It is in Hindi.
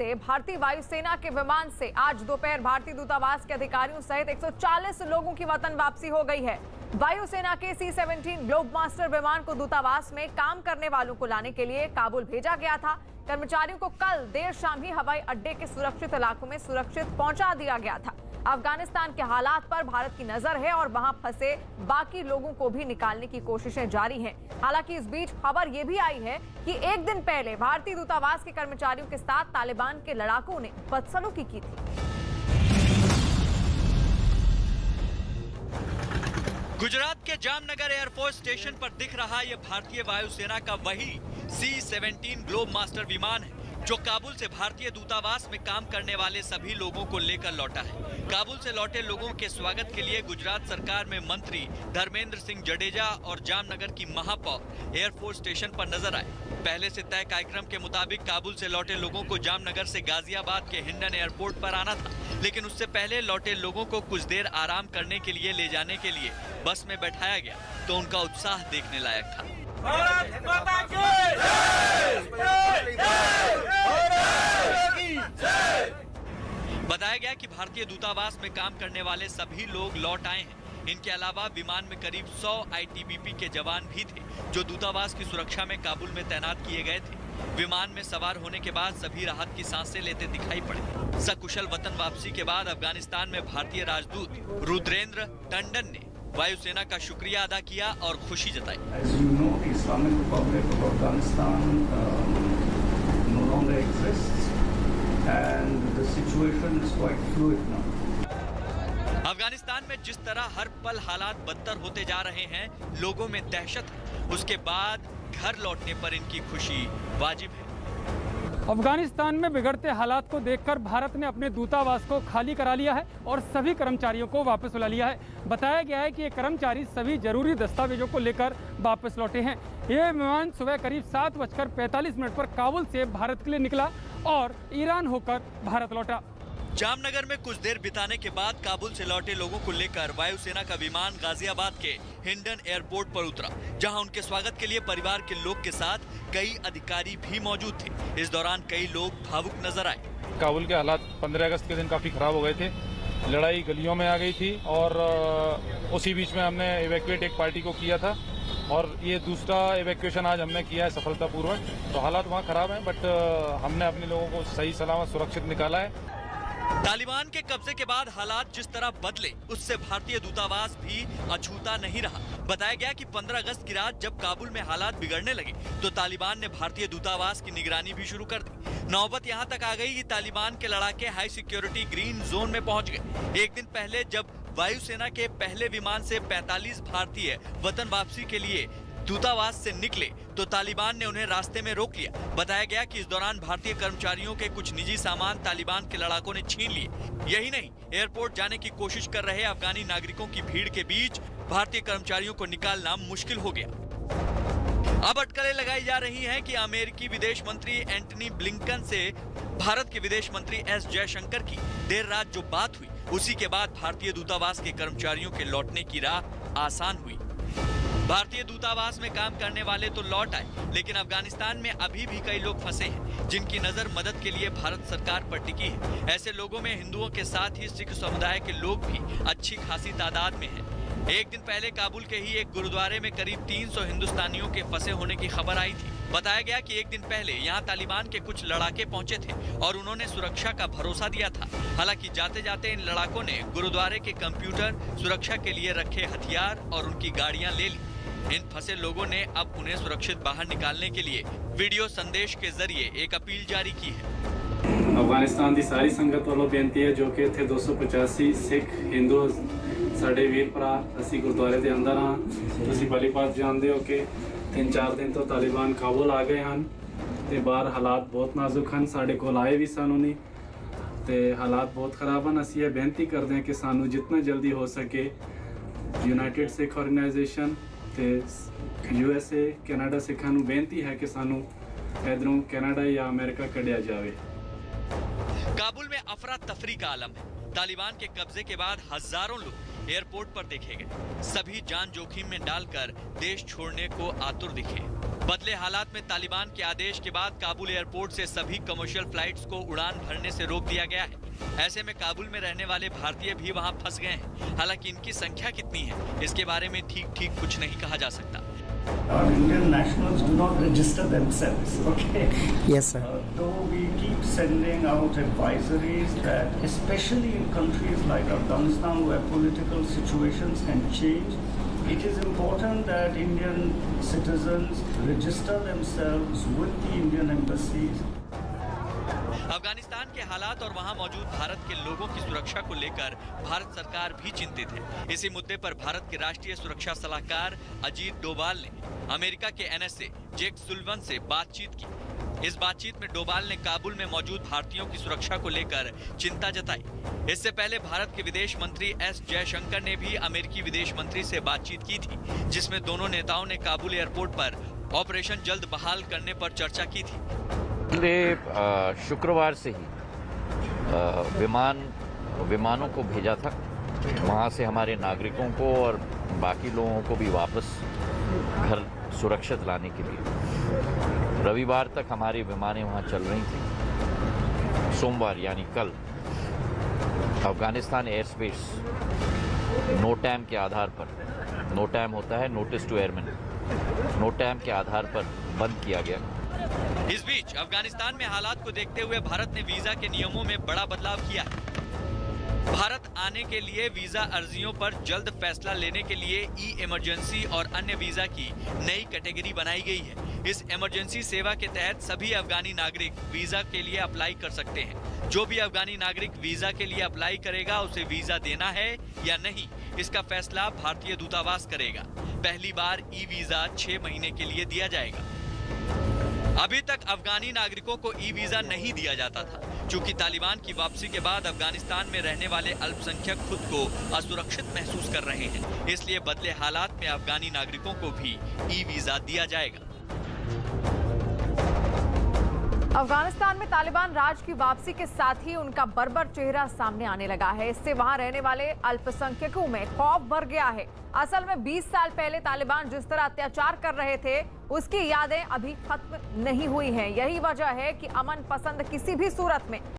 से भारतीय वायुसेना के विमान से आज दोपहर भारतीय दूतावास के अधिकारियों सहित 140 लोगों की वतन वापसी हो गई है। वायुसेना के C-17 ग्लोबमास्टर विमान को दूतावास में काम करने वालों को लाने के लिए काबुल भेजा गया था। कर्मचारियों को कल देर शाम ही हवाई अड्डे के सुरक्षित इलाकों में सुरक्षित पहुंचा दिया गया था। अफगानिस्तान के हालात पर भारत की नजर है और वहां फंसे बाकी लोगों को भी निकालने की कोशिशें जारी हैं। हालांकि इस बीच खबर यह भी आई है कि एक दिन पहले भारतीय दूतावास के कर्मचारियों के साथ तालिबान के लड़ाकों ने बदसलूकी की थी। गुजरात के जामनगर एयरफोर्स स्टेशन पर दिख रहा ये भारतीय वायुसेना का वही C-17 ग्लोबमास्टर विमान है जो काबुल से भारतीय दूतावास में काम करने वाले सभी लोगों को लेकर लौटा है। काबुल से लौटे लोगों के स्वागत के लिए गुजरात सरकार में मंत्री धर्मेंद्र सिंह जडेजा और जामनगर की महापौर एयरफोर्स स्टेशन पर नजर आए। पहले से तय कार्यक्रम के मुताबिक काबुल से लौटे लोगों को जामनगर से गाजियाबाद के हिंडन एयरपोर्ट पर आना था, लेकिन उससे पहले लौटे लोगों को कुछ देर आराम करने के लिए ले जाने के लिए बस में बैठाया गया तो उनका उत्साह देखने लायक था। भारत माता की जय। बताया गया कि भारतीय दूतावास में काम करने वाले सभी लोग लौट आए हैं। इनके अलावा विमान में करीब 100 ITBP के जवान भी थे जो दूतावास की सुरक्षा में काबुल में तैनात किए गए थे। विमान में सवार होने के बाद सभी राहत की सांसें लेते दिखाई पड़े। सकुशल वतन वापसी के बाद अफगानिस्तान में भारतीय राजदूत रुद्रेंद्र टंडन ने वायुसेना का शुक्रिया अदा किया और खुशी जताई। As you know, the Islamic Republic of Afghanistan no longer exists, and the situation is quite fluid now. Afghanistan में जिस तरह हर पल हालात बदतर होते जा रहे हैं, लोगों में दहशत है। उसके बाद घर लौटने पर इनकी खुशी वाजिब है। अफगानिस्तान में बिगड़ते हालात को देखकर भारत ने अपने दूतावास को खाली करा लिया है और सभी कर्मचारियों को वापस बुला लिया है। बताया गया है कि ये कर्मचारी सभी जरूरी दस्तावेजों को लेकर वापस लौटे हैं। ये विमान सुबह करीब 7:45 पर काबुल से भारत के लिए निकला और ईरान होकर भारत लौटा। जामनगर में कुछ देर बिताने के बाद काबुल से लौटे लोगों को लेकर वायुसेना का विमान गाजियाबाद के हिंडन एयरपोर्ट पर उतरा, जहां उनके स्वागत के लिए परिवार के लोग के साथ कई अधिकारी भी मौजूद थे। इस दौरान कई लोग भावुक नजर आए। काबुल के हालात 15 अगस्त के दिन काफ़ी ख़राब हो गए थे। लड़ाई गलियों में आ गई थी और उसी बीच में हमने इवैक्यूएट एक पार्टी को किया था और ये दूसरा इवैक्यूएशन आज हमने किया है सफलतापूर्वक। तो हालात वहाँ ख़राब हैं, बट हमने अपने लोगों को सही सलामत सुरक्षित निकाला है। तालिबान के कब्जे के बाद हालात जिस तरह बदले, उससे भारतीय दूतावास भी अछूता नहीं रहा। बताया गया कि 15 अगस्त की रात जब काबुल में हालात बिगड़ने लगे तो तालिबान ने भारतीय दूतावास की निगरानी भी शुरू कर दी। नौबत यहां तक आ गई कि तालिबान के लड़ाके हाई सिक्योरिटी ग्रीन जोन में पहुंच गए। एक दिन पहले जब वायुसेना के पहले विमान से 45 भारतीय वतन वापसी के लिए दूतावास से निकले तो तालिबान ने उन्हें रास्ते में रोक लिया। बताया गया कि इस दौरान भारतीय कर्मचारियों के कुछ निजी सामान तालिबान के लड़ाकों ने छीन लिए। यही नहीं, एयरपोर्ट जाने की कोशिश कर रहे अफगानी नागरिकों की भीड़ के बीच भारतीय कर्मचारियों को निकालना मुश्किल हो गया। अब अटकलें लगाई जा रही हैं कि अमेरिकी विदेश मंत्री एंटनी ब्लिंकन से भारत के विदेश मंत्री S जयशंकर की देर रात जो बात हुई, उसी के बाद भारतीय दूतावास के कर्मचारियों के लौटने की राह आसान हुई। भारतीय दूतावास में काम करने वाले तो लौट आए, लेकिन अफगानिस्तान में अभी भी कई लोग फंसे हैं जिनकी नजर मदद के लिए भारत सरकार पर टिकी है। ऐसे लोगों में हिंदुओं के साथ ही सिख समुदाय के लोग भी अच्छी खासी तादाद में हैं। एक दिन पहले काबुल के ही एक गुरुद्वारे में करीब 300 हिंदुस्तानियों के फंसे होने की खबर आई थी। बताया गया कि एक दिन पहले यहाँ तालिबान के कुछ लड़ाके पहुंचे थे और उन्होंने सुरक्षा का भरोसा दिया था। हालांकि जाते जाते इन लड़ाकों ने गुरुद्वारे के कंप्यूटर, सुरक्षा के लिए रखे हथियार और उनकी गाड़ियां ले ली। इन फंसे लोगों ने अब उन्हें सुरक्षित बाहर निकालने के लिए वीडियो संदेश के जरिए एक अपील जारी की है। अफगानिस्तान की सारी संगत वालों बेनती है जो कि इत्थे 285 सिख हिंदू साडे वीर भरा असी गुरुद्वारे के अंदर हाँ। तुसीं भली बात जानते हो कि 3-4 दिन तो तालिबान काबुल आ गए हैं ते बाहर हालात बहुत नाजुक हैं। साडे कोल आए भी सन उन्हीं ते हालात बहुत खराब हैं। असीं ये बेनती करते हैं कि सानू जितना जल्दी हो सके यूनाइटेड सिख ऑर्गेनाइजेशन ते USA कनाडा सिखां नूं बेनती है कि सानू इधरों कनाडा या अमेरिका कढ़िया जाए। काबुल में अफरा तफरी का आलम है। तालिबान के कब्जे के बाद हजारों लोग एयरपोर्ट पर देखे गए। सभी जान जोखिम में डालकर देश छोड़ने को आतुर दिखे। बदले हालात में तालिबान के आदेश के बाद काबुल एयरपोर्ट से सभी कमर्शियल फ्लाइट्स को उड़ान भरने से रोक दिया गया है। ऐसे में काबुल में रहने वाले भारतीय भी वहां फंस गए हैं। हालांकि इनकी संख्या कितनी है, इसके बारे में ठीक कुछ नहीं कहा जा सकता। Our Indian nationals do not register themselves, okay? Yes, sir. Though we keep sending out advisories that, especially in countries like Afghanistan where political situations can change, it is important that Indian citizens register themselves with the Indian embassies. Afghanistan के हालात और वहां मौजूद भारत के लोगों की सुरक्षा को लेकर भारत सरकार भी चिंतित है। इसी मुद्दे पर भारत के राष्ट्रीय सुरक्षा सलाहकार अजीत डोभाल ने अमेरिका के NSA जेक सुलिवन से बातचीत की। इस बातचीत में डोभाल ने काबुल में मौजूद भारतीयों की सुरक्षा को लेकर चिंता जताई। इससे पहले भारत के विदेश मंत्री S जयशंकर ने भी अमेरिकी विदेश मंत्री से बातचीत की थी, जिसमें दोनों नेताओं ने काबुल एयरपोर्ट पर ऑपरेशन जल्द बहाल करने पर चर्चा की थी। पिछले शुक्रवार से ही विमानों को भेजा था, वहाँ से हमारे नागरिकों को और बाकी लोगों को भी वापस घर सुरक्षित लाने के लिए। रविवार तक हमारी विमानें वहाँ चल रही थी। सोमवार यानी कल अफगानिस्तान एयर स्पेस नोटैम के आधार पर, नोटैम होता है नोटिस टू एयरमैन, नोटैम के आधार पर बंद किया गया। इस बीच अफगानिस्तान में हालात को देखते हुए भारत ने वीजा के नियमों में बड़ा बदलाव किया है। भारत आने के लिए वीजा अर्जियों पर जल्द फैसला लेने के लिए इमरजेंसी और अन्य वीजा की नई कैटेगरी बनाई गई है। इस इमरजेंसी सेवा के तहत सभी अफगानी नागरिक वीजा के लिए अप्लाई कर सकते हैं। जो भी अफगानी नागरिक वीजा के लिए अप्लाई करेगा उसे वीजा देना है या नहीं, इसका फैसला भारतीय दूतावास करेगा। पहली बार ई वीजा 6 महीने के लिए दिया जाएगा। अभी तक अफगानी नागरिकों को ई वीजा नहीं दिया जाता था। चूंकि तालिबान की वापसी के बाद अफगानिस्तान में रहने वाले अल्पसंख्यक खुद को असुरक्षित महसूस कर रहे हैं, इसलिए बदले हालात में अफगानी नागरिकों को भी ई वीजा दिया जाएगा। अफगानिस्तान में तालिबान राज की वापसी के साथ ही उनका बर्बर चेहरा सामने आने लगा है। इससे वहां रहने वाले अल्पसंख्यकों में खौफ भर गया है। असल में 20 साल पहले तालिबान जिस तरह अत्याचार कर रहे थे, उसकी यादें अभी खत्म नहीं हुई हैं। यही वजह है कि अमन पसंद किसी भी सूरत में